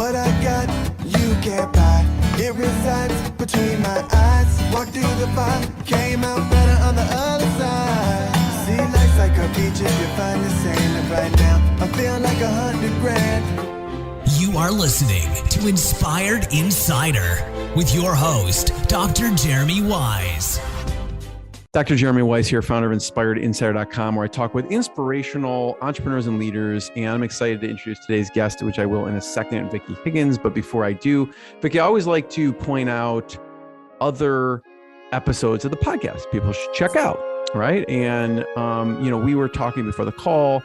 What I got, you can't buy. It resides between my eyes. Walked through the fire, came out better on the other side. See, life's like a beach if you find the sand. And right now, I feel like 100 grand. You are listening to Inspired Insider with your host, Dr. Jeremy Wise. Dr. Jeremy Wise here, founder of InspiredInsider.com, where I talk with inspirational entrepreneurs and leaders. And I'm excited to introduce today's guest, which I will in a second, Vicki Higgins. But before I do, Vicki, I always like to point out other episodes of the podcast people should check out, right? And, we were talking before the call,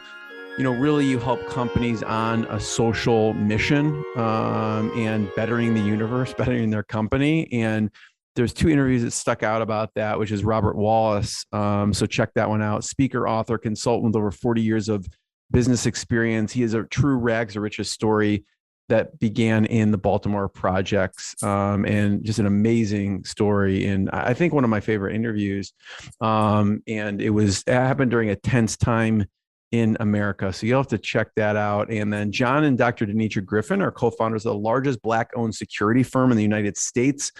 really you help companies on a social mission and bettering the universe, bettering their company. And there's two interviews that stuck out about that, which is Robert Wallace. So check that one out. Speaker, author, consultant with over 40 years of business experience. He is a true rags to riches story that began in the Baltimore projects, and just an amazing story. And I think one of my favorite interviews. And it happened during a tense time in America. So you'll have to check that out. And then John and Dr. Denitra Griffin are co-founders of the largest Black-owned security firm in the United States,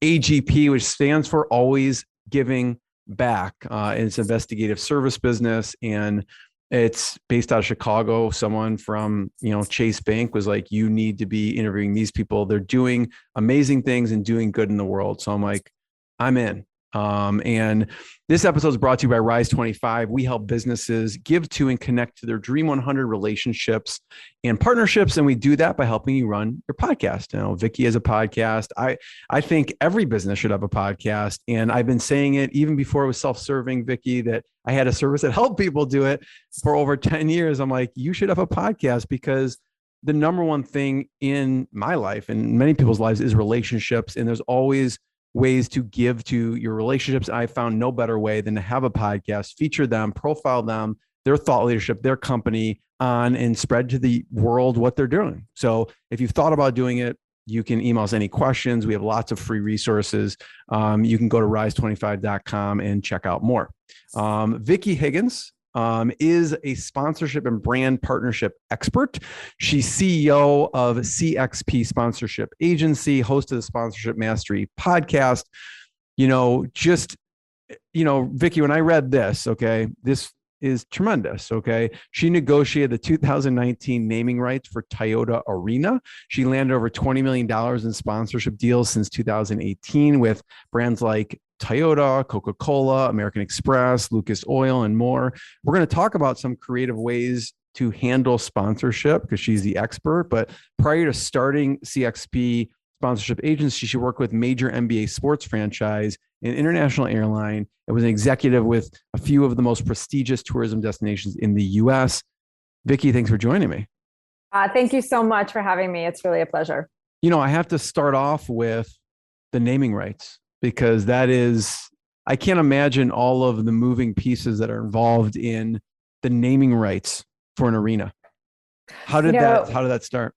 AGP, which stands for Always Giving Back. It's an investigative service business, and it's based out of Chicago. Someone from, Chase Bank was like, you need to be interviewing these people. They're doing amazing things and doing good in the world. So I'm like, I'm in. And this episode is brought to you by Rise 25. We help businesses give to and connect to their Dream 100 relationships and partnerships. And we do that by helping you run your podcast. Vicki has a podcast. I think every business should have a podcast. And I've been saying it even before it was self-serving, Vicki, that I had a service that helped people do it for over 10 years. I'm like, you should have a podcast, because the number one thing in my life and many people's lives is relationships. And there's always ways to give to your relationships. I found no better way than to have a podcast, feature them, profile them, their thought leadership, their company on, and spread to the world what they're doing. So if you've thought about doing it, you can email us any questions. We have lots of free resources. You can go to rise25.com and check out more. Vicki Higgins is a sponsorship and brand partnership expert. She's CEO of CXP Sponsorship Agency, host of the Sponsorship Mastery podcast. Vicki, when I read this, okay, this is tremendous. Okay. She negotiated the 2019 naming rights for Toyota Arena. She landed over $20 million in sponsorship deals since 2018 with brands like Toyota, Coca-Cola, American Express, Lucas Oil, and more. We're going to talk about some creative ways to handle sponsorship because she's the expert. But prior to starting CXP Sponsorship Agency, she worked with major NBA sports franchise, an international airline. It was an executive with a few of the most prestigious tourism destinations in the U.S. Vicki, thanks for joining me. Thank you so much for having me. It's really a pleasure. I have to start off with the naming rights, because I can't imagine all of the moving pieces that are involved in the naming rights for an arena. How did that start?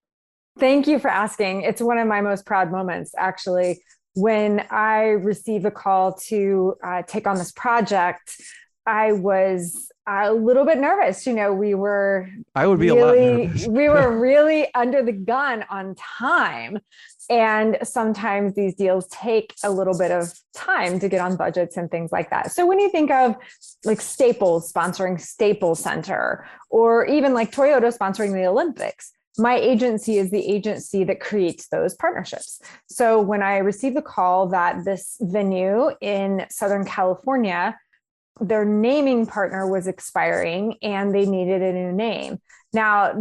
Thank you for asking. It's one of my most proud moments, actually. When I received a call to take on this project, I was a little bit nervous. I would be a lot nervous. We were really under the gun on time. And sometimes these deals take a little bit of time to get on budgets and things like that. So when you think of like Staples sponsoring Staples Center, or even like Toyota sponsoring the Olympics, my agency is the agency that creates those partnerships. So when I received the call that this venue in Southern California, their naming partner was expiring and they needed a new name. Now,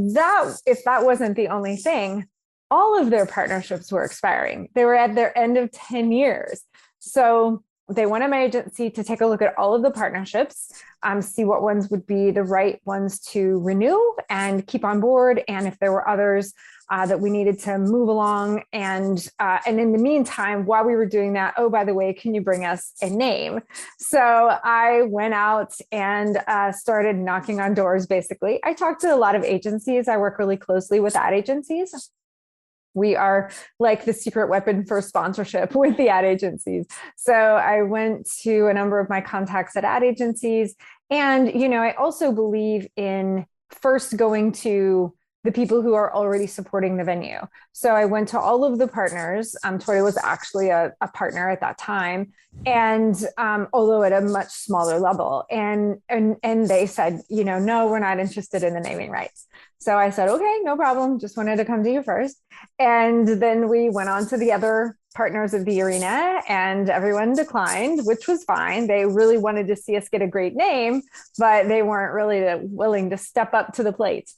if that wasn't the only thing, all of their partnerships were expiring. They were at their end of 10 years. So they wanted my agency to take a look at all of the partnerships, see what ones would be the right ones to renew and keep on board. And if there were others that we needed to move along. And in the meantime, while we were doing that, oh, by the way, can you bring us a name? So I went out and started knocking on doors, basically. I talked to a lot of agencies. I work really closely with ad agencies. We are like the secret weapon for sponsorship with the ad agencies. So I went to a number of my contacts at ad agencies. And, I also believe in first going to the people who are already supporting the venue. So I went to all of the partners. Toyota was actually a partner at that time, and although at a much smaller level, and they said, no, we're not interested in the naming rights. So I said, okay, no problem. Just wanted to come to you first. And then we went on to the other partners of the arena, and everyone declined, which was fine. They really wanted to see us get a great name, but they weren't really willing to step up to the plate.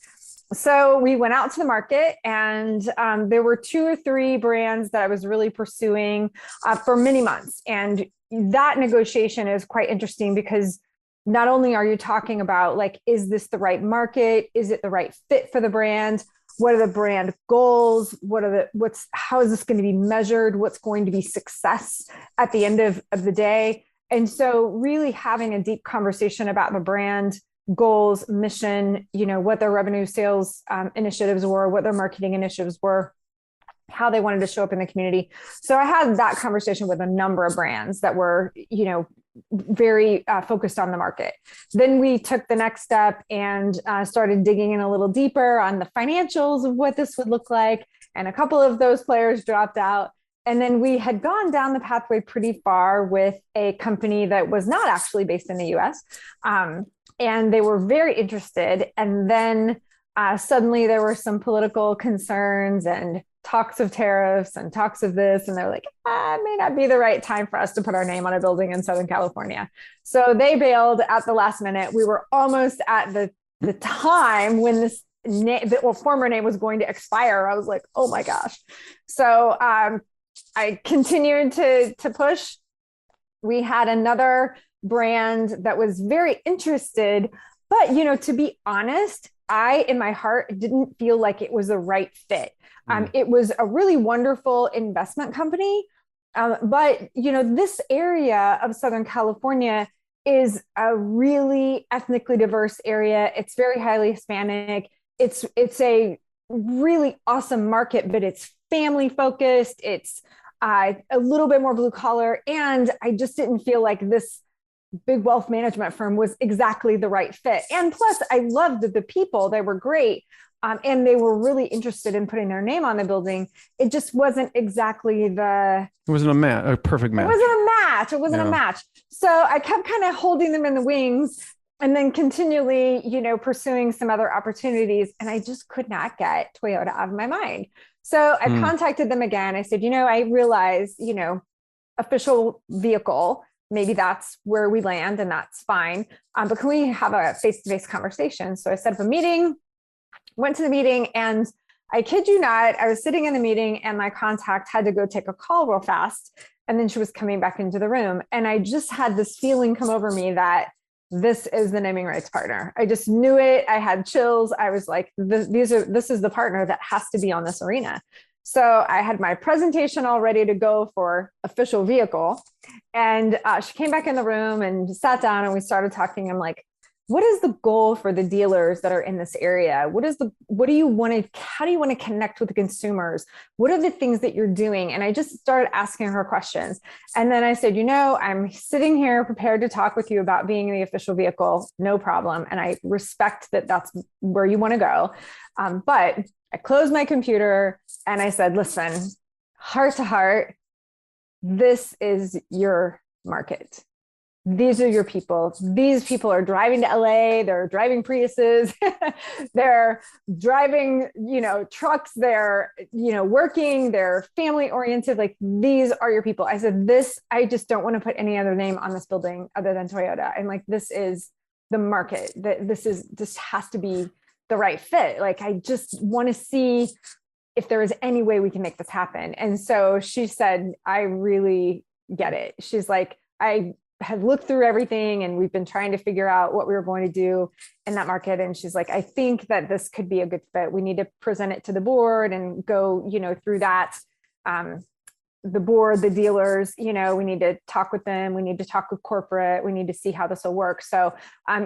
So we went out to the market, and there were 2 or 3 brands that I was really pursuing for many months. And that negotiation is quite interesting because not only are you talking about like, is this the right market? Is it the right fit for the brand? What are the brand goals? How is this going to be measured? What's going to be success at the end of the day? And so really having a deep conversation about the brand goals, mission, what their revenue sales initiatives were, what their marketing initiatives were, how they wanted to show up in the community. So I had that conversation with a number of brands that were, very focused on the market. Then we took the next step and started digging in a little deeper on the financials of what this would look like. And a couple of those players dropped out. And then we had gone down the pathway pretty far with a company that was not actually based in the US. And they were very interested. And then suddenly there were some political concerns and talks of tariffs and talks of this. And they're like, it may not be the right time for us to put our name on a building in Southern California. So they bailed at the last minute. We were almost at the time when this former name was going to expire. I was like, oh my gosh. So I continued to push. We had another brand that was very interested, but to be honest, I, in my heart, didn't feel like it was the right fit. It was a really wonderful investment company, but this area of Southern California is a really ethnically diverse area. It's very highly Hispanic. It's a really awesome market, but it's family focused. It's a little bit more blue collar, and I just didn't feel like this big wealth management firm was exactly the right fit. And plus, I loved the people; they were great. And they were really interested in putting their name on the building. It just wasn't exactly It wasn't a perfect match. It wasn't a match. So I kept kind of holding them in the wings and then continually, pursuing some other opportunities. And I just could not get Toyota out of my mind. So I contacted them again. I said, I realize, official vehicle, maybe that's where we land and that's fine. But can we have a face-to-face conversation? So I set up a meeting. Went to the meeting, and I kid you not, I was sitting in the meeting and my contact had to go take a call real fast. And then she was coming back into the room. And I just had this feeling come over me that this is the naming rights partner. I just knew it. I had chills. I was like, this is the partner that has to be on this arena. So I had my presentation all ready to go for official vehicle. And she came back in the room and sat down, and we started talking. I'm like, what is the goal for the dealers that are in this area? How do you want to connect with the consumers? What are the things that you're doing? And I just started asking her questions. And then I said, I'm sitting here prepared to talk with you about being the official vehicle, no problem. And I respect that that's where you want to go. But I closed my computer and I said, listen, heart to heart, this is your market. These are your people. These people are driving to LA. They're driving Priuses. They're driving, trucks. They're, working. They're family oriented. Like, these are your people. I said, I just don't want to put any other name on this building other than Toyota. I'm like, this is the market. This has to be the right fit. Like, I just want to see if there is any way we can make this happen. And so she said, I really get it. She's like, I had looked through everything and we've been trying to figure out what we were going to do in that market. And she's like, I think that this could be a good fit. We need to present it to the board and go, through that. The board, the dealers, we need to talk with them. We need to talk with corporate. We need to see how this will work. So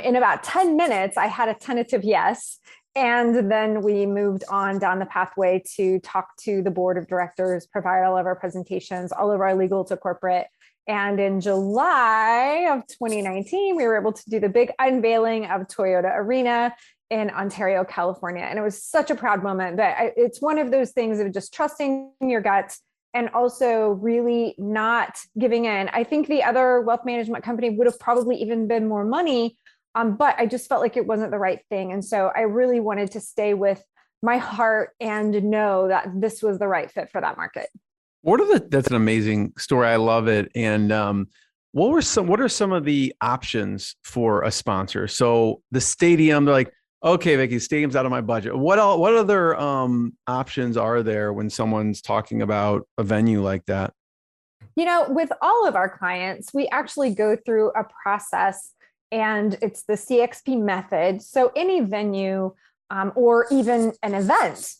in about 10 minutes, I had a tentative yes. And then we moved on down the pathway to talk to the board of directors, provide all of our presentations, all of our legal to corporate. And in July of 2019, we were able to do the big unveiling of Toyota Arena in Ontario, California. And it was such a proud moment. But it's one of those things of just trusting your gut and also really not giving in. I think the other wealth management company would have probably even been more money, but I just felt like it wasn't the right thing. And so I really wanted to stay with my heart and know that this was the right fit for that market. That's an amazing story. I love it. And what are some of the options for a sponsor? So the stadium, they're like, okay, Vicki, stadium's out of my budget. What other options are there when someone's talking about a venue like that? With all of our clients, we actually go through a process, and it's the CXP method. So any venue or even an event,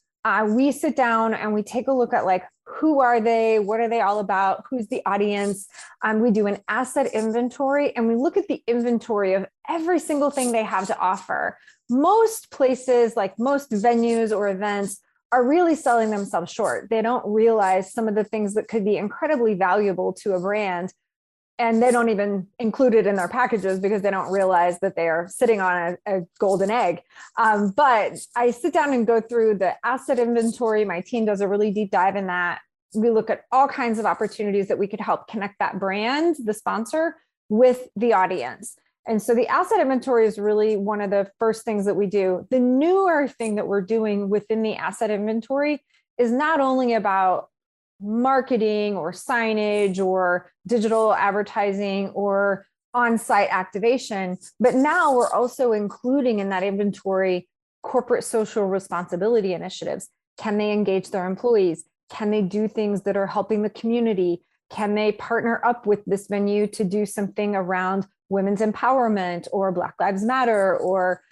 we sit down and we take a look at like, who are they? What are they all about? Who's the audience? We do an asset inventory, and we look at the inventory of every single thing they have to offer. Most places, like most venues or events, are really selling themselves short. They don't realize some of the things that could be incredibly valuable to a brand, and they don't even include it in their packages because they don't realize that they are sitting on a golden egg. But I sit down and go through the asset inventory. My team does a really deep dive in that. We look at all kinds of opportunities that we could help connect that brand, the sponsor, with the audience. And so the asset inventory is really one of the first things that we do. The newer thing that we're doing within the asset inventory is not only about marketing or signage or digital advertising or on-site activation, but now we're also including in that inventory corporate social responsibility initiatives. Can they engage their employees? Can they do things that are helping the community? Can they partner up with this venue to do something around women's empowerment or Black Lives Matter or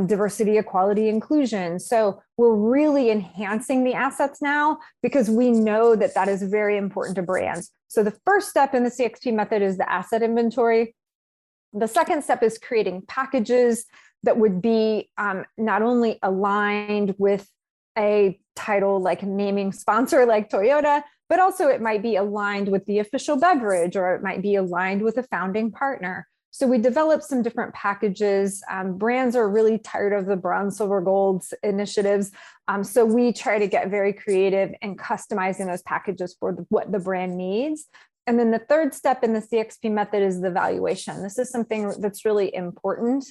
diversity, equality, inclusion? So we're really enhancing the assets now because we know that that is very important to brands. So the first step in the CXP method is the asset inventory. The second step is creating packages that would be not only aligned with a title like naming sponsor like Toyota, but also it might be aligned with the official beverage, or it might be aligned with a founding partner. So we developed some different packages. Brands are really tired of the bronze, silver, gold initiatives. So we try to get very creative and customizing those packages for what the brand needs. And then the third step in the CXP method is the valuation. This is something that's really important.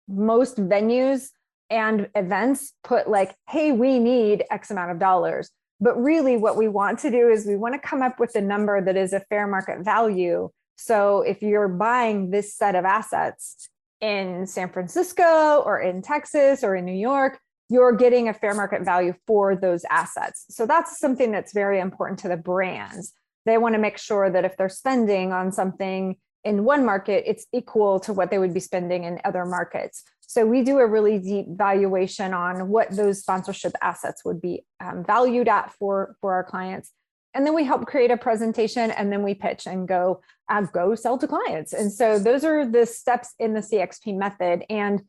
Most venues and events put like, hey, we need X amount of dollars. But really what we want to do is we want to come up with a number that is a fair market value. So if you're buying this set of assets in San Francisco or in Texas or in New York, you're getting a fair market value for those assets. So that's something that's very important to the brands. They want to make sure that if they're spending on something in one market, it's equal to what they would be spending in other markets. So we do a really deep valuation on what those sponsorship assets would be valued at for our clients. And then we help create a presentation, and then we pitch and go sell to clients. And so those are the steps in the CXP method. And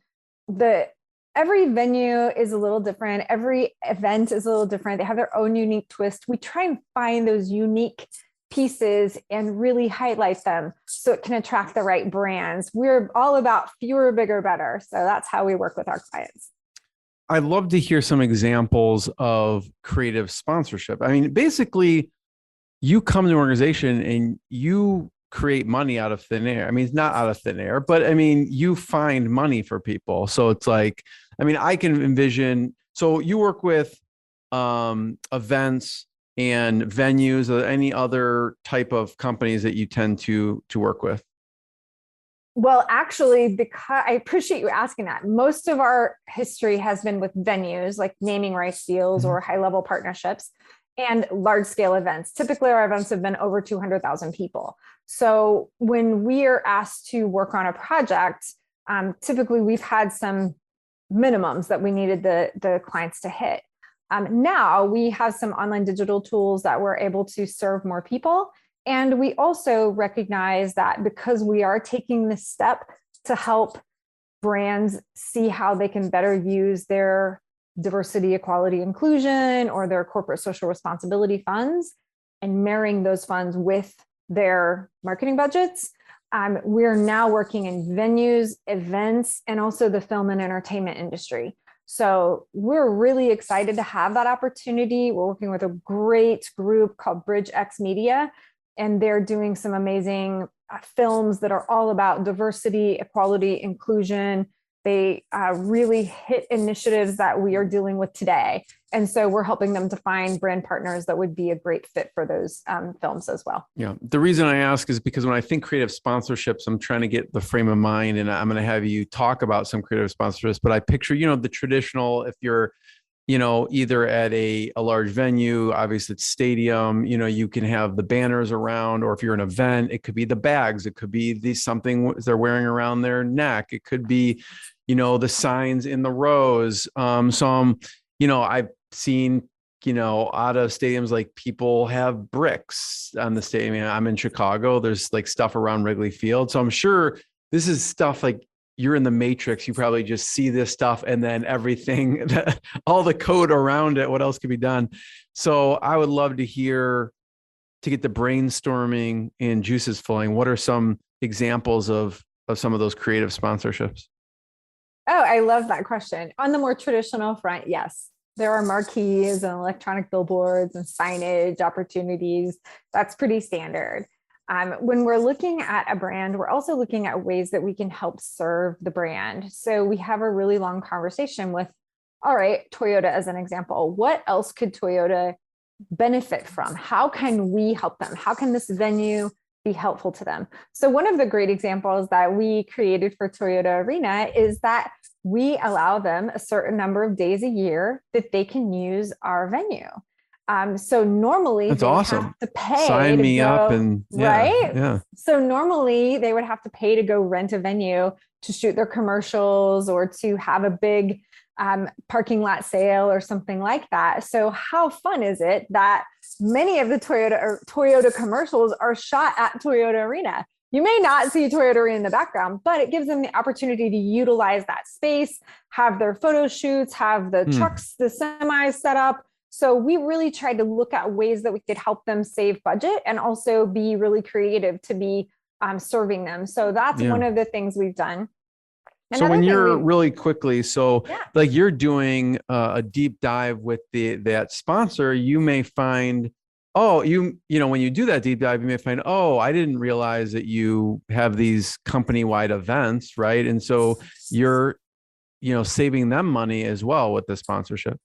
every venue is a little different. Every event is a little different. They have their own unique twist. We try and find those unique pieces and really highlight them so it can attract the right brands. We're all about fewer, bigger, better. So that's how we work with our clients. I'd love to hear some examples of creative sponsorship. I mean, basically, you come to an organization and you create money out of thin air. I mean, it's not out of thin air, but I mean, you find money for people. So it's like, I mean, I can envision, so you work with events and venues or any other type of companies that you tend to work with? Well, actually, because I appreciate you asking that. Most of our history has been with venues like naming rights deals or high-level partnerships and large-scale events. Typically, our events have been over 200,000 people. So when we are asked to work on a project, typically we've had some minimums that we needed the clients to hit. Now we have some online digital tools that we're able to serve more people. And we also recognize that because we are taking this step to help brands see how they can better use their diversity, equality, inclusion, or their corporate social responsibility funds and marrying those funds with their marketing budgets, we're now working in venues, events, and also the film and entertainment industry. So we're really excited to have that opportunity. We're working with a great group called Bridge X Media, and they're doing some amazing films that are all about diversity, equality, inclusion. They really hit initiatives that we are dealing with today. And so we're helping them to find brand partners that would be a great fit for those films as well. Yeah. The reason I ask is because when I think creative sponsorships, I'm trying to get the frame of mind, and I'm going to have you talk about some creative sponsorships, but I picture, the traditional, if you're, either at a large venue, obviously it's stadium, you can have the banners around, or if you're an event, it could be the bags, it could be something they're wearing around their neck. It could be, the signs in the rows. I've seen, out of stadiums, like people have bricks on the stadium. I'm in Chicago. There's like stuff around Wrigley Field. So I'm sure this is stuff like you're in the Matrix. You probably just see this stuff and then everything, all the code around it, what else could be done. So I would love to hear, to get the brainstorming and juices flowing. What are some examples of some of those creative sponsorships? Oh, I love that question. On the more traditional front, yes, there are marquees and electronic billboards and signage opportunities. That's pretty standard. When we're looking at a brand, we're also looking at ways that we can help serve the brand. So we have a really long conversation with, all right, Toyota as an example. What else could Toyota benefit from? How can we help them? How can this venue be helpful to them? So one of the great examples that we created for Toyota Arena is that we allow them a certain number of days a year that they can use our venue. So normally that's they awesome. have to pay. Sign me up, and right. Yeah. So normally they would have to pay to go rent a venue to shoot their commercials or to have a big parking lot sale or something like that. So how fun is it that many of the Toyota commercials are shot at Toyota Arena? You may not see Toyota Arena in the background, but it gives them the opportunity to utilize that space, have their photo shoots, have the trucks, the semis set up. So we really tried to look at ways that we could help them save budget and also be really creative to be serving them. So that's one of the things we've done. So when you're really quickly, like you're doing a deep dive with that sponsor, you may find, when you do that deep dive, you may find, I didn't realize that you have these company-wide events, right? And so you're, saving them money as well with the sponsorship.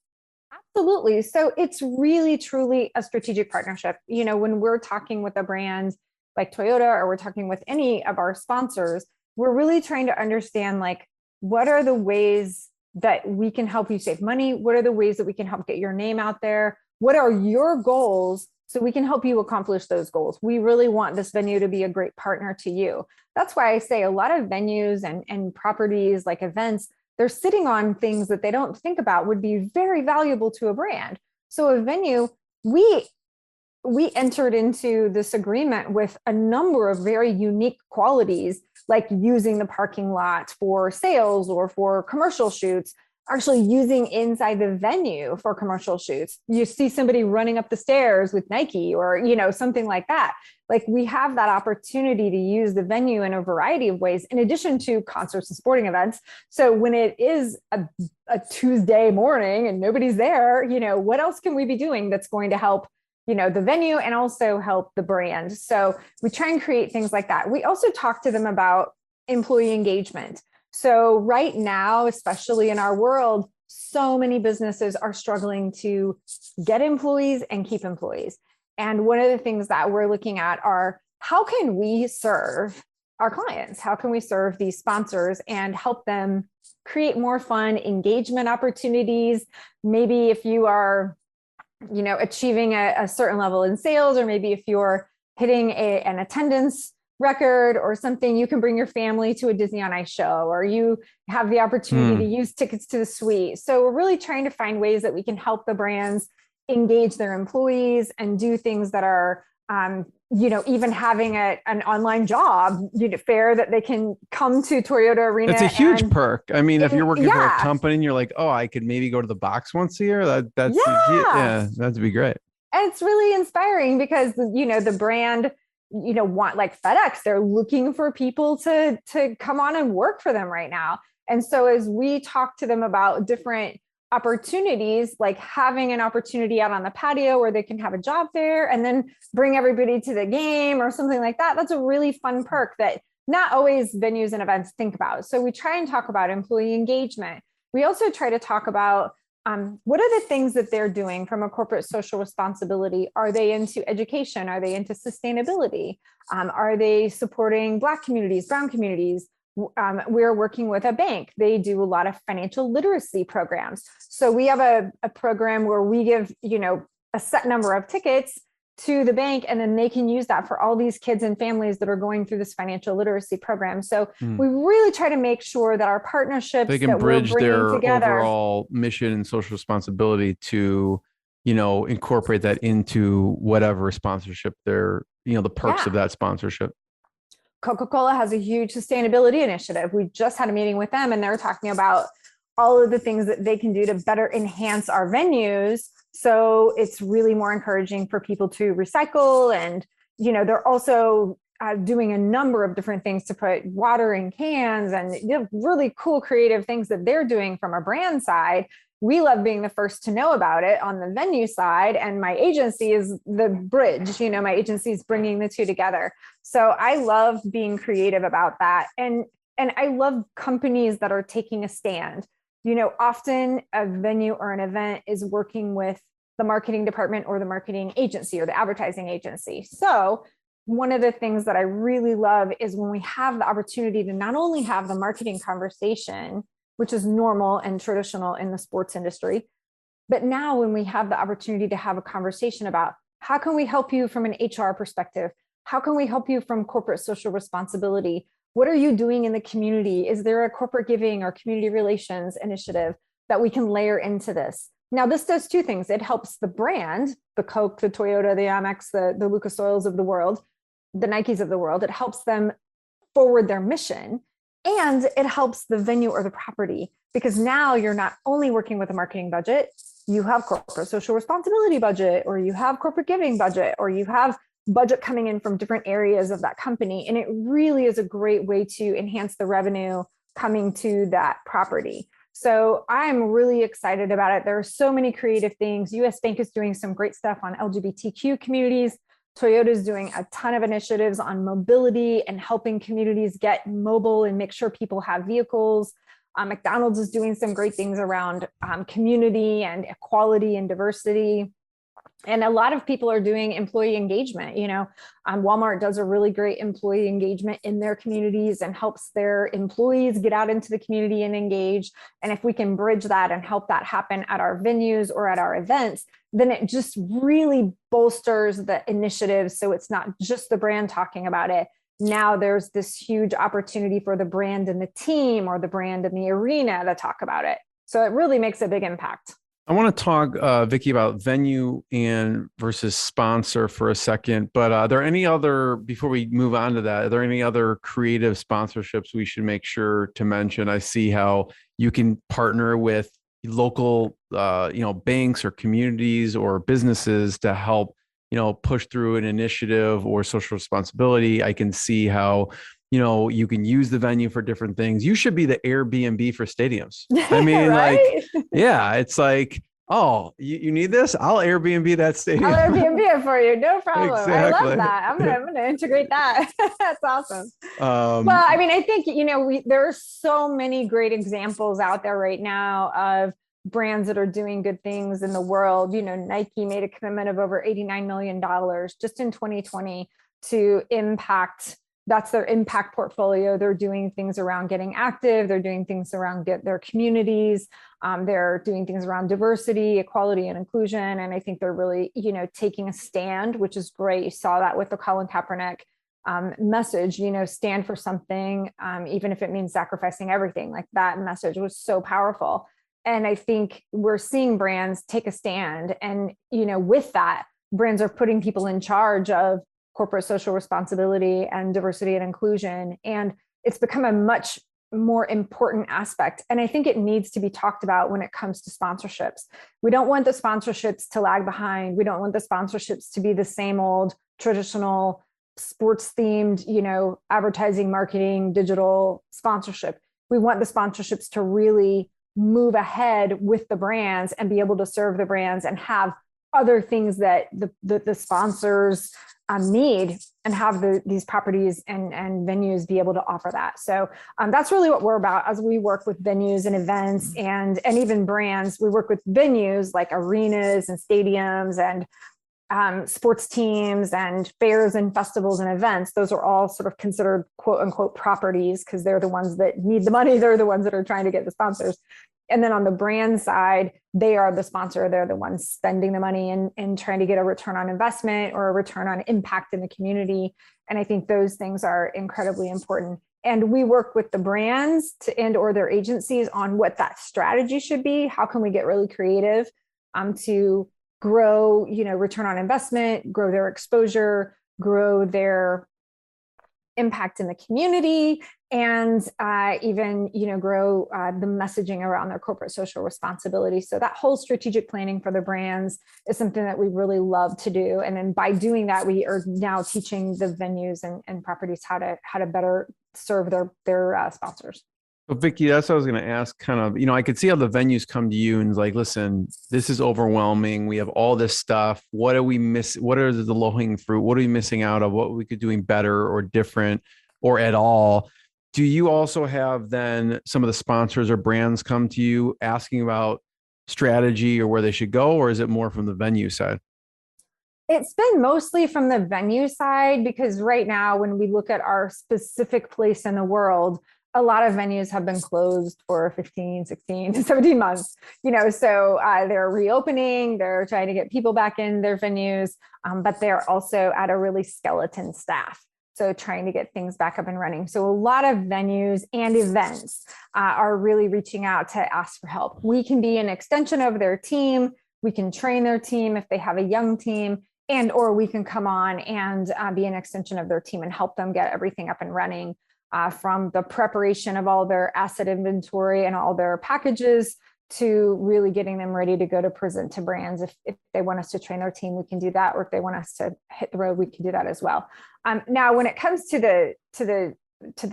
Absolutely. So it's really, truly a strategic partnership. When we're talking with a brand like Toyota, or we're talking with any of our sponsors, we're really trying to understand, like, what are the ways that we can help you save money? What are the ways that we can help get your name out there? What are your goals? So we can help you accomplish those goals. We really want this venue to be a great partner to you. That's why I say a lot of venues and properties, like events, they're sitting on things that they don't think about would be very valuable to a brand. So a venue, we entered into this agreement with a number of very unique qualities, like using the parking lot for sales or for commercial shoots, actually using inside the venue for commercial shoots. You see somebody running up the stairs with Nike or, something like that. Like, we have that opportunity to use the venue in a variety of ways, in addition to concerts and sporting events. So when it is a Tuesday morning and nobody's there, what else can we be doing that's going to help the venue and also help the brand? So we try and create things like that. We also talk to them about employee engagement. So right now, especially in our world, so many businesses are struggling to get employees and keep employees. And one of the things that we're looking at are, how can we serve our clients? How can we serve these sponsors and help them create more fun engagement opportunities? Maybe if you are achieving a certain level in sales, or maybe if you're hitting an attendance record or something, you can bring your family to a Disney on Ice show, or you have the opportunity to use tickets to the suite. So we're really trying to find ways that we can help the brands engage their employees and do things that are, even having an online job fair that they can come to Toyota Arena. It's a huge perk. I mean, if you're working for a company and you're like, I could maybe go to the box once a year, that'd be great. And it's really inspiring because, the brand, want, like FedEx, they're looking for people to come on and work for them right now. And so as we talk to them about different opportunities, like having an opportunity out on the patio where they can have a job fair and then bring everybody to the game or something like that, that's a really fun perk that not always venues and events think about. So we try and talk about employee engagement. We also try to talk about what are the things that they're doing from a corporate social responsibility? Are they into education? Are they into sustainability? Are they supporting Black communities, brown communities? We're working with a bank. They do a lot of financial literacy programs. So we have a program where we give, a set number of tickets to the bank, and then they can use that for all these kids and families that are going through this financial literacy program. So we really try to make sure that our partnerships they can that bridge we're bringing their together, overall mission and social responsibility to, incorporate that into whatever sponsorship they're, the perks of that sponsorship. Coca-Cola has a huge sustainability initiative. We just had a meeting with them, and they're talking about all of the things that they can do to better enhance our venues. So it's really more encouraging for people to recycle. And, they're also doing a number of different things to put water in cans and really cool creative things that they're doing from a brand side. We love being the first to know about it on the venue side. And my agency is the bridge, my agency is bringing the two together. So I love being creative about that. And I love companies that are taking a stand. Often a venue or an event is working with the marketing department or the marketing agency or the advertising agency. So one of the things that I really love is when we have the opportunity to not only have the marketing conversation, which is normal and traditional in the sports industry, but now when we have the opportunity to have a conversation about how can we help you from an HR perspective? How can we help you from corporate social responsibility? What are you doing in the community? Is there a corporate giving or community relations initiative that we can layer into this? Now, this does two things. It helps the brand, the Coke, the Toyota, the Amex, the Lucas Oils of the world, the Nikes of the world. It helps them forward their mission, and it helps the venue or the property, because now you're not only working with a marketing budget, you have corporate social responsibility budget, or you have corporate giving budget, or you have budget coming in from different areas of that company. And it really is a great way to enhance the revenue coming to that property. So I'm really excited about it. There are so many creative things. US Bank is doing some great stuff on LGBTQ communities. Toyota is doing a ton of initiatives on mobility and helping communities get mobile and make sure people have vehicles. McDonald's is doing some great things around community and equality and diversity. And a lot of people are doing employee engagement. Walmart does a really great employee engagement in their communities and helps their employees get out into the community and engage. And if we can bridge that and help that happen at our venues or at our events, then it just really bolsters the initiative. So it's not just the brand talking about it. Now there's this huge opportunity for the brand and the team or the brand in the arena to talk about it. So it really makes a big impact. I want to talk, Vicki, about venue and versus sponsor for a second. But are there any other, before we move on to that, are there any other creative sponsorships we should make sure to mention? I see how you can partner with local, banks or communities or businesses to help, push through an initiative or social responsibility. I can see how you can use the venue for different things. You should be the Airbnb for stadiums. I mean, right? It's like, oh, you need this? I'll Airbnb that stadium. I'll Airbnb it for you. No problem. Exactly. I love that. I'm gonna integrate that. That's awesome. Well, I mean, I think, there are so many great examples out there right now of brands that are doing good things in the world. Nike made a commitment of over $89 million just in 2020 to impact. That's their impact portfolio. They're doing things around getting active. They're doing things around their communities. They're doing things around diversity, equality, and inclusion. And I think they're really, taking a stand, which is great. You saw that with the Colin Kaepernick message, stand for something, even if it means sacrificing everything. Like, that message was so powerful. And I think we're seeing brands take a stand. And, with that, brands are putting people in charge of corporate social responsibility and diversity and inclusion. And it's become a much more important aspect. And I think it needs to be talked about when it comes to sponsorships. We don't want the sponsorships to lag behind. We don't want the sponsorships to be the same old traditional sports themed, advertising, marketing, digital sponsorship. we want the sponsorships to really move ahead with the brands and be able to serve the brands and have other things that the sponsors need, and have these properties and venues be able to offer that. So that's really what we're about as we work with venues and events and even brands. We work with venues like arenas and stadiums and sports teams and fairs and festivals and events. Those are all sort of considered quote unquote properties because they're the ones that need the money. They're the ones that are trying to get the sponsors. And then on the brand side, they are the sponsor. They're the ones spending the money and trying to get a return on investment or a return on impact in the community. And I think those things are incredibly important. And we work with the brands or their agencies on what that strategy should be. How can we get really creative to grow, return on investment, grow their exposure, grow their impact in the community, and even grow the messaging around their corporate social responsibility. So that whole strategic planning for the brands is something that we really love to do. And then by doing that, we are now teaching the venues and properties how to better serve their sponsors. So Vicki, that's what I was going to ask. Kind of, I could see how the venues come to you and is like, listen, this is overwhelming. We have all this stuff. What do we miss? What are the low-hanging fruit? What are we missing out of? What we could doing better or different or at all? Do you also have then some of the sponsors or brands come to you asking about strategy or where they should go, or is it more from the venue side? It's been mostly from the venue side, because right now, when we look at our specific place in the world, a lot of venues have been closed for 15, 16, 17 months, so they're reopening, they're trying to get people back in their venues, but they're also at a really skeleton staff. So trying to get things back up and running. So a lot of venues and events are really reaching out to ask for help. We can be an extension of their team. We can train their team if they have a young team, or we can come on and be an extension of their team and help them get everything up and running, from the preparation of all their asset inventory and all their packages to really getting them ready to go to present to brands. If they want us to train their team, we can do that. Or if they want us to hit the road, we can do that as well. Now, when it comes to the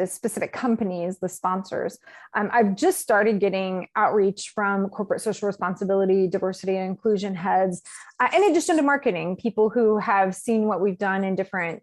specific companies, the sponsors, I've just started getting outreach from corporate social responsibility, diversity and inclusion heads, in addition to marketing, people who have seen what we've done in different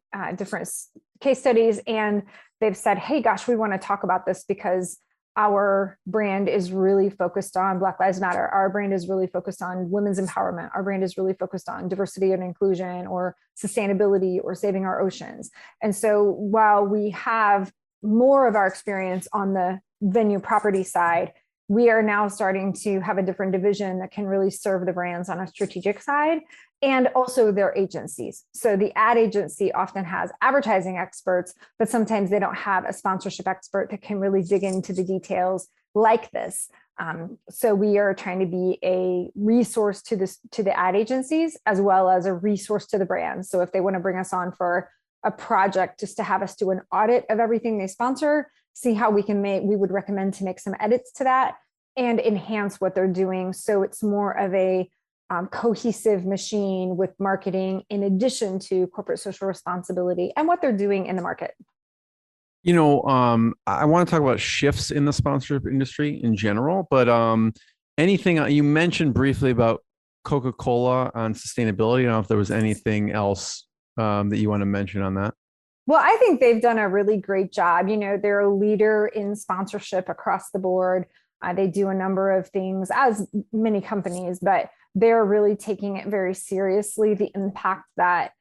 case studies, and they've said, hey, gosh, we want to talk about this because our brand is really focused on Black Lives Matter. Our brand is really focused on women's empowerment. Our brand is really focused on diversity and inclusion or sustainability or saving our oceans. And so while we have more of our experience on the venue property side, we are now starting to have a different division that can really serve the brands on a strategic side, and also their agencies. So the ad agency often has advertising experts, but sometimes they don't have a sponsorship expert that can really dig into the details like this. So we are trying to be a resource to the ad agencies, as well as a resource to the brands. So if they want to bring us on for a project, just to have us do an audit of everything they sponsor, see how we would recommend to make some edits to that and enhance what they're doing. So it's more of a cohesive machine with marketing, in addition to corporate social responsibility and what they're doing in the market. I want to talk about shifts in the sponsorship industry in general, but anything you mentioned briefly about Coca-Cola on sustainability. I don't know if there was anything else that you want to mention on that. Well, I think they've done a really great job. They're a leader in sponsorship across the board. They do a number of things, as many companies, but they're really taking it very seriously, the impact that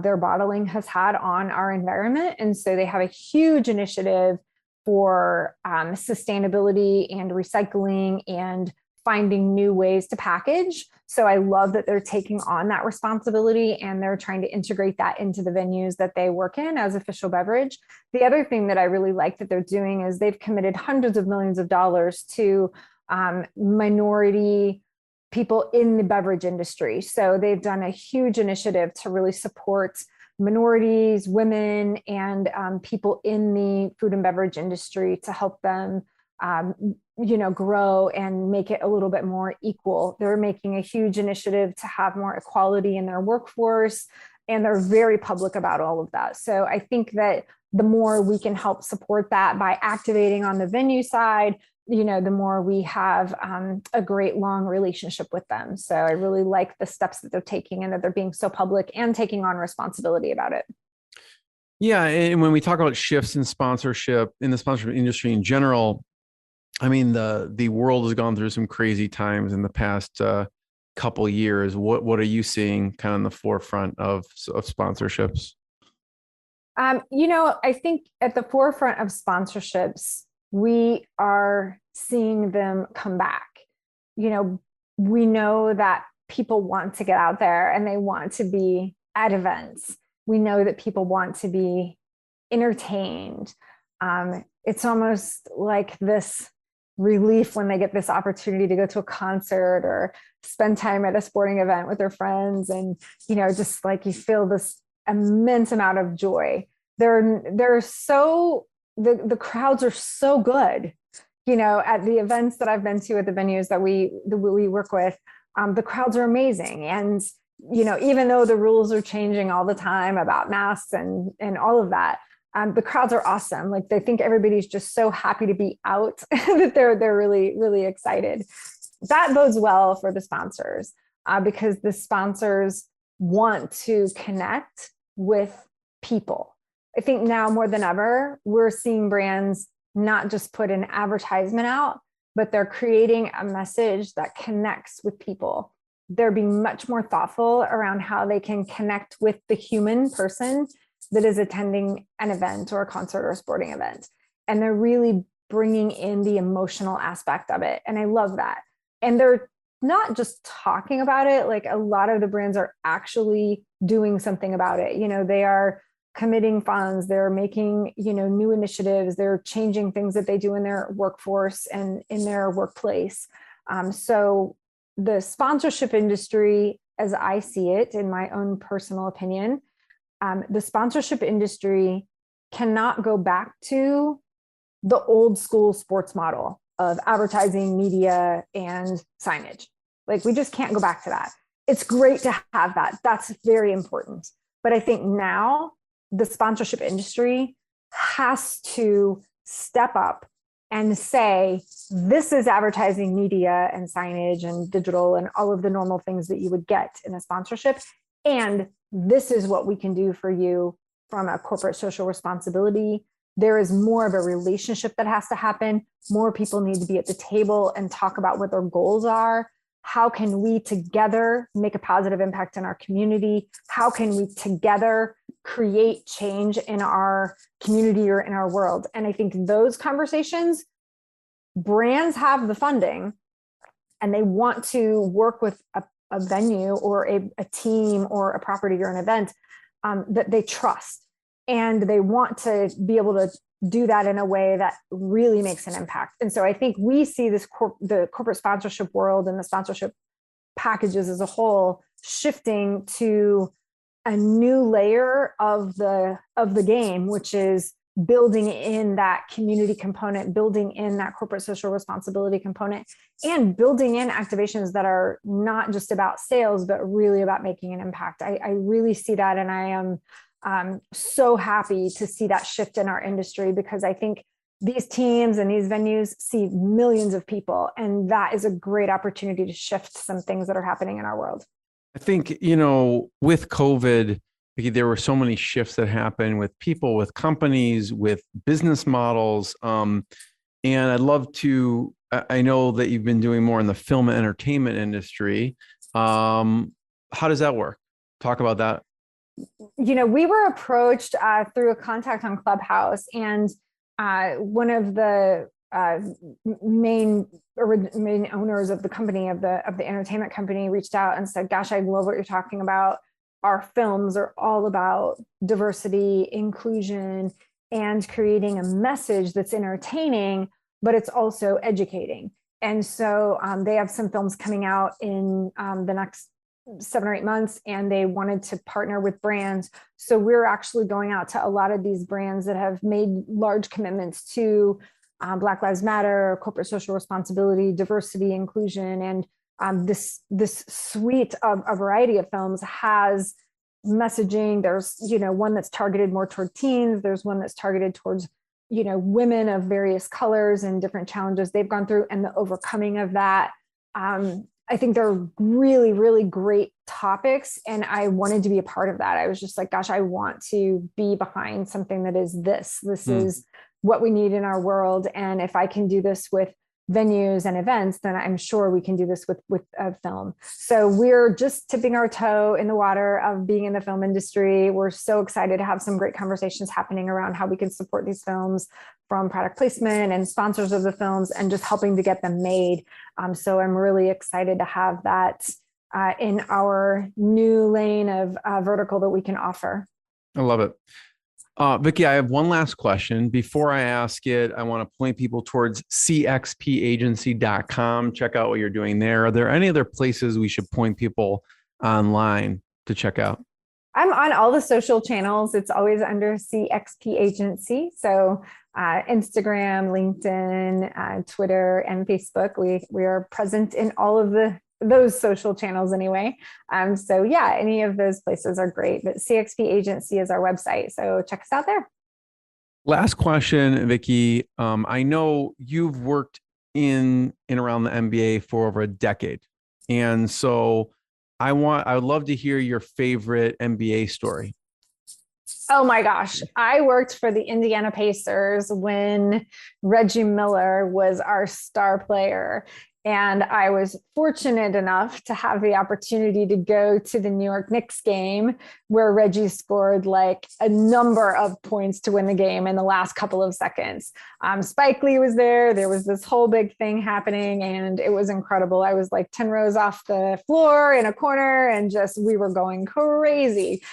their bottling has had on our environment. And so they have a huge initiative for sustainability and recycling and finding new ways to package. So I love that they're taking on that responsibility and they're trying to integrate that into the venues that they work in as official beverage. The other thing that I really like that they're doing is they've committed hundreds of millions of dollars to minority people in the beverage industry. So they've done a huge initiative to really support minorities, women, and people in the food and beverage industry to help them grow and make it a little bit more equal. They're making a huge initiative to have more equality in their workforce, and they're very public about all of that. So I think that the more we can help support that by activating on the venue side, the more we have a great long relationship with them. So I really like the steps that they're taking and that they're being so public and taking on responsibility about it. Yeah. And when we talk about shifts in sponsorship, in the sponsorship industry in general, I mean, the world has gone through some crazy times in the past couple years. What are you seeing kind of in the forefront of sponsorships? I think at the forefront of sponsorships, we are seeing them come back. We know that people want to get out there and they want to be at events. We know that people want to be entertained. It's almost like this relief when they get this opportunity to go to a concert or spend time at a sporting event with their friends. And, just like you feel this immense amount of joy. The crowds are so good, at the events that I've been to, at the venues that we work with, the crowds are amazing. And, even though the rules are changing all the time about masks and all of that, the crowds are awesome. Like, they think everybody's just so happy to be out that they're really, really excited. That bodes well for the sponsors because the sponsors want to connect with people. I think now more than ever, we're seeing brands not just put an advertisement out, but they're creating a message that connects with people. They're being much more thoughtful around how they can connect with the human person that is attending an event or a concert or a sporting event. And they're really bringing in the emotional aspect of it. And I love that. And they're not just talking about it, like a lot of the brands are actually doing something about it. They are committing funds, they're making, new initiatives, they're changing things that they do in their workforce and in their workplace. So the sponsorship industry, as I see it, in my own personal opinion, the sponsorship industry cannot go back to the old school sports model of advertising, media, and signage. Like, we just can't go back to that. It's great to have that. That's very important. But I think now the sponsorship industry has to step up and say, this is advertising, media, and signage and digital and all of the normal things that you would get in a sponsorship. And this is what we can do for you from a corporate social responsibility. There is more of a relationship that has to happen. More people need to be at the table and talk about what their goals are. How can we together make a positive impact in our community? How can we together create change in our community or in our world? And I think those conversations, brands have the funding and they want to work with a venue or a team or a property or an event that they trust. And they want to be able to do that in a way that really makes an impact. And so I think we see this the corporate sponsorship world and the sponsorship packages as a whole shifting to a new layer of the game, which is building in that community component, building in that corporate social responsibility component, and building in activations that are not just about sales, but really about making an impact. I really see that. And I am so happy to see that shift in our industry, because I think these teams and these venues see millions of people, and that is a great opportunity to shift some things that are happening in our world. I think, with COVID, Vicki, there were so many shifts that happened with people, with companies, with business models. And I'd love to, I know that you've been doing more in the film and entertainment industry. How does that work? Talk about that. We were approached through a contact on Clubhouse, and one of the main owners of the company, of the entertainment company, reached out and said, gosh, I love what you're talking about. Our films are all about diversity, inclusion, and creating a message that's entertaining, but it's also educating. And so they have some films coming out in the next 7 or 8 months, and they wanted to partner with brands. So we're actually going out to a lot of these brands that have made large commitments to Black Lives Matter, corporate social responsibility, diversity, inclusion. And this suite of a variety of films has messaging. There's, one that's targeted more toward teens. There's one that's targeted towards, women of various colors and different challenges they've gone through and the overcoming of that. I think they're really, really great topics. And I wanted to be a part of that. I was just like, gosh, I want to be behind something that is this. This is what we need in our world. And if I can do this with venues and events, then I'm sure we can do this with a film. So we're just tipping our toe in the water of being in the film industry. We're so excited to have some great conversations happening around how we can support these films, from product placement and sponsors of the films, and just helping to get them made. So I'm really excited to have that in our new lane of vertical that we can offer. I love it. Vicki, I have one last question. Before I ask it, I want to point people towards CXPAgency.com. Check out what you're doing there. Are there any other places we should point people online to check out? I'm on all the social channels. It's always under CXP Agency. So Instagram, LinkedIn, Twitter, and Facebook. We are present in all of those social channels anyway. So yeah, any of those places are great, but CXP Agency is our website. So check us out there. Last question, Vicki. I know you've worked in and around the NBA for over a decade. And so I would love to hear your favorite NBA story. Oh my gosh. I worked for the Indiana Pacers when Reggie Miller was our star player. And I was fortunate enough to have the opportunity to go to the New York Knicks game where Reggie scored like a number of points to win the game in the last couple of seconds. Spike Lee was there. There was this whole big thing happening and it was incredible. I was like 10 rows off the floor in a corner and we were going crazy.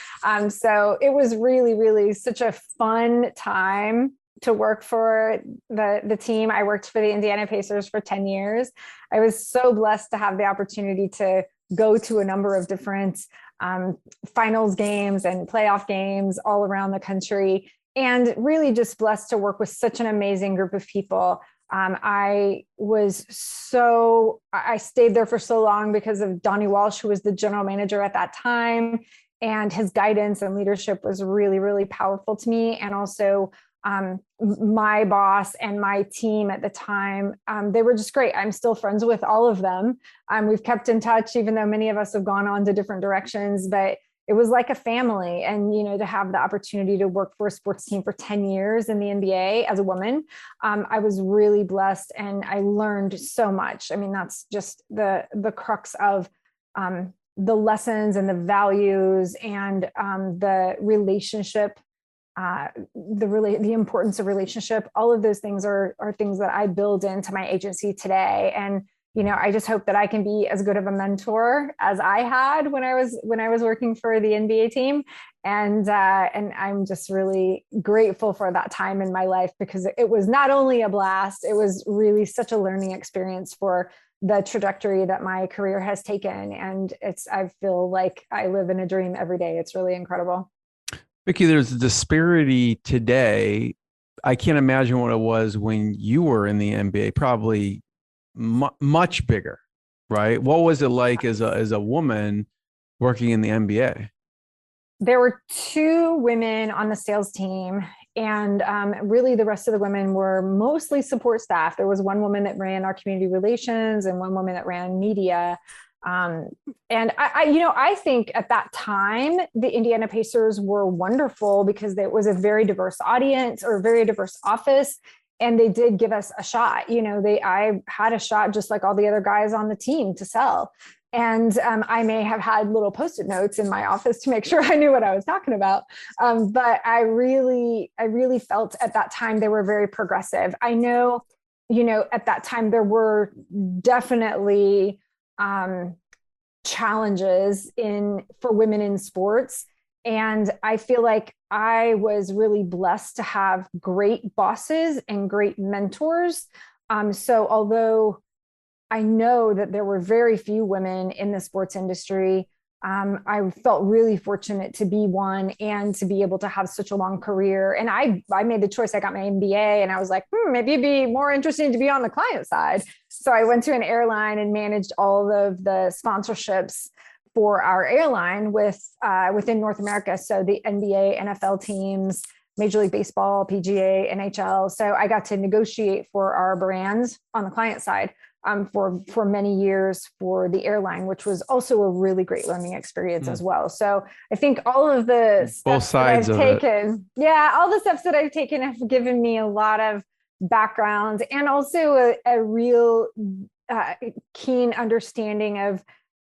So it was really, really such a fun time to work for the team. I worked for the Indiana Pacers for 10 years. I was so blessed to have the opportunity to go to a number of different finals games and playoff games all around the country, and really just blessed to work with such an amazing group of people. I stayed there for so long because of Donnie Walsh, who was the general manager at that time, and his guidance and leadership was really, really powerful to me. And also my boss and my team at the time, they were just great. I'm still friends with all of them. We've kept in touch, even though many of us have gone on to different directions, but it was like a family. And, to have the opportunity to work for a sports team for 10 years in the NBA as a woman, I was really blessed and I learned so much. I mean, that's just the crux of the lessons and the values and the relationship, the importance of relationship. All of those things are things that I build into my agency today. And, I just hope that I can be as good of a mentor as I had when I was working for the NBA team. And I'm just really grateful for that time in my life, because it was not only a blast, it was really such a learning experience for the trajectory that my career has taken. And I feel like I live in a dream every day. It's really incredible. Vicki, there's a disparity today. I can't imagine what it was when you were in the NBA, probably much bigger, right? What was it like as a woman working in the NBA? There were 2 women on the sales team, and really the rest of the women were mostly support staff. There was one woman that ran our community relations and one woman that ran media. And I think at that time, the Indiana Pacers were wonderful because it was a very diverse audience or a very diverse office. And they did give us a shot. I had a shot just like all the other guys on the team to sell. And I may have had little Post-it notes in my office to make sure I knew what I was talking about. But I really felt at that time they were very progressive. I know, at that time there were definitely challenges for women in sports. And I feel like I was really blessed to have great bosses and great mentors. So although I know that there were very few women in the sports industry, I felt really fortunate to be one and to be able to have such a long career. And I made the choice. I got my MBA and I was like, maybe it'd be more interesting to be on the client side. So I went to an airline and managed all of the sponsorships for our airline within North America. So the NBA, NFL teams, Major League Baseball, PGA, NHL. So I got to negotiate for our brands on the client side for many years for the airline, which was also a really great learning experience as well. So I think all of the Both sides that of I've taken, all the steps that I've taken have given me a lot of background and also a real keen understanding of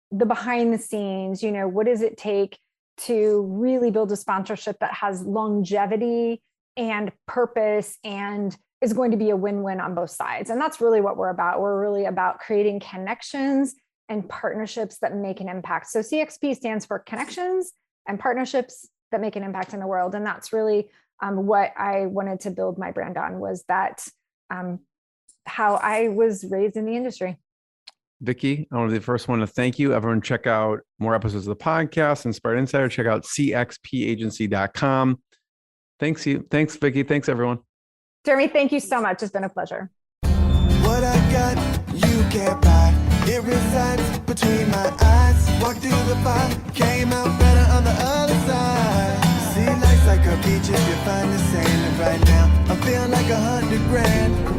the behind the scenes. What does it take to really build a sponsorship that has longevity and purpose and is going to be a win-win on both sides. And that's really what we're about. We're really about creating connections and partnerships that make an impact. So CXP stands for connections and partnerships that make an impact in the world. And that's really what I wanted to build my brand on, was that how I was raised in the industry. Vicki, I want to be the first one to thank you. Everyone check out more episodes of the podcast, Inspired Insider. Check out cxpagency.com. Thanks, Vicki. Thanks, everyone. Jeremy, thank you so much. It's been a pleasure. What I got, you can't buy. It resides between my eyes. Walked through the fire, came out better on the other side. See, life's like a beach if you find the sand. And right now, I'm feeling like $100 grand.